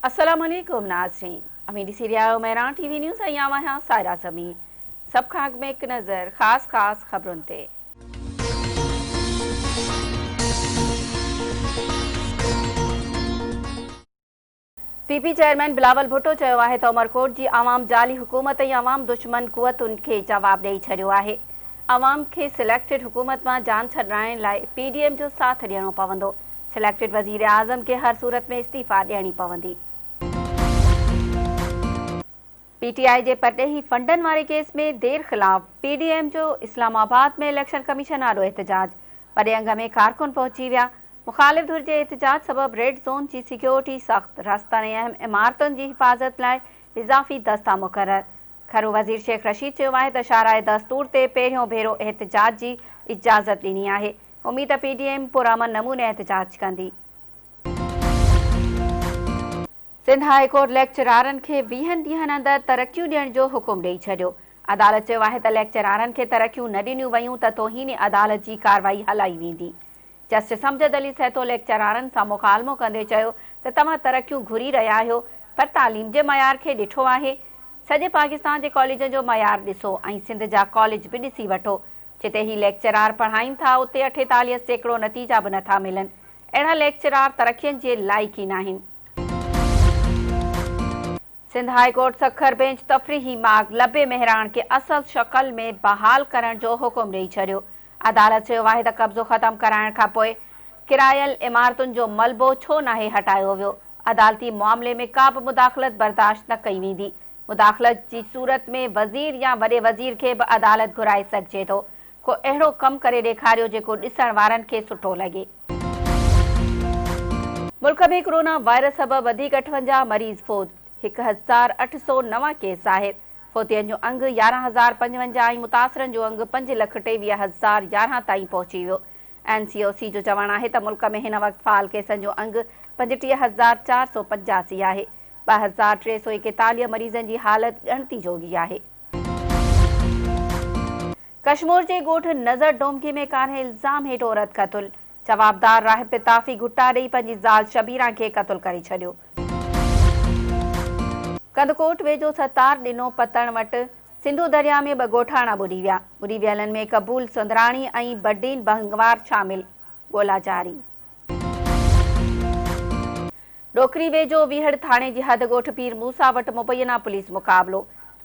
अस्सलाम वालेकुम नाज़रीन, अमीरी सीरिया मैरान टीवी न्यूज़ आया सायरा समी सब खाग में एक नज़र खास खबरों ते। पीपी चेयरमैन बिलावल भुट्टो चयो आहे त उमरकोट जी आवाम जाली हुकूमत ऐं आवाम दुश्मन कुवतुनि खे जवाब ॾेई छॾियो आहे। आवाम खे सिलेक्टेड हुकूमत मां जान छॾाइण लाइ पीडीएम जो साथ ॾियणो पवंदो। सिलेक्टेड वज़ीर आज़म खे हर सूरत में इस्तीफ़ा ॾियणी पवंदी। पीटीआई जे परॾेही फंडनि वारे केस में देर ख़िलाफ़ पीडीएम जो इस्लामाबाद में इलेक्शन कमीशन आॾो एहतजाज। वॾे अंग में कारकुन पहुची विया। मुखालिफ़ धुर जे एहतजाज सबबि रेड ज़ोन जी सिक्योरिटी सख़्त, रस्तनि ऐं अहम इमारतुनि जी हिफ़ाज़त लाइ इज़ाफ़ी दस्ता मुक़रर। खरो वज़ीर शेख रशीद चयो आहे त शाराए दस्तूर ते पहिरियों भेरो एहतजाज जी इजाज़त ॾिनी आहे। उमीद पीडीएम पुरअमन नमूने एहतजाज कंदी। सिंध हाई कोर्ट लेक्चरारनि खे 20 ॾींहनि अंदरि तरक़ियूं ॾियण जो हुकुम ॾेई छॾियो। अदालत चयो आहे त लेक्चरारनि खे तरक़ियूं न ॾिनियूं वयूं त तौहीन अदालत जी कार्रवाई हलाई वेंदी। जस्टिस अमजद अली सैतो लेक्चरारनि सां मुखालमो कंदे चयो त तव्हां तरक़ियूं घुरी रहिया आहियो, पर तालीम जे मयार खे ॾिठो आहे। सॼे पाकिस्तान जे कॉलेजनि जो मयार ॾिसो ऐं सिंध जा कॉलेज बि ॾिसी वठो। जिते ही लेक्चरार पढ़ाइनि था उते 48% नतीजा बि नथा मिलनि। अहिड़ा लेक्चरार तरक़ियुनि जे लाइक़ ई नाहिनि। Sindh high court Sukkur bench तफ़रीही माग लबे मेहरान खे असल शक्ल में बहाल करण जो हुकुम ॾेई छॾियो। अदालत चयो आहे त कब्ज़ो ख़त्म कराइण खां पोइ किरायल इमारतुनि जो मलबो छो नाहे हटायो वियो। अदालती मामले में का बि मुदाख़लत बर्दाश्त न कई वेंदी। मुदाख़लत जी सूरत में वज़ीर या वॾे वज़ीर खे बि अदालत घुराए सघिजे थो। को अहिड़ो कमु करे ॾेखारियो जेको ॾिसण वारनि खे सुठो लॻे। मुल्क में कोरोना वायरस सबबि वधीक 58 मरीज़ फोत, 1809 केस आहे। फोतियनि जो अंग 11,055 ऐं मुतासिरनि जो अंग 5,23,011 ताईं पहुची वियो। एनसीओसी जो चवणु आहे त मुल्क में हिन वक़्तु फ़ाल केसनि जो अंग 35,485 आहे। 2,341 मरीज़नि जी हालत ॻणती जोगी आहे। कश्मीर जे ॻोठ नज़र डोमकी में कान्हे इल्ज़ाम हेठि औरत क़तल। जवाबदार राहिब पिताफ़ी गुटा ॾेई पंहिंजी ज़ाल शबीरा खे क़तल करे छॾियो। कंदकोट वेझो सतार ॾिनो पतण वटि सिंधु दरिया में 2 ॻोठाणा ॿुॾी विया। ॿुॾी वियलनि में कबूल सुंदराणी ऐं बडीन भंगवार शामिल। ॻोल्हा जारी। डोकरी वेझो वीहड़ थाणे जी हद ॻोठ पीर मूसा वटि मुबैना पुलिस मुक़ाबिलो।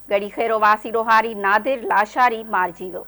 गड़ी खेरो वासी ॾोहारी नादिर लाशारी मारिजी वियो।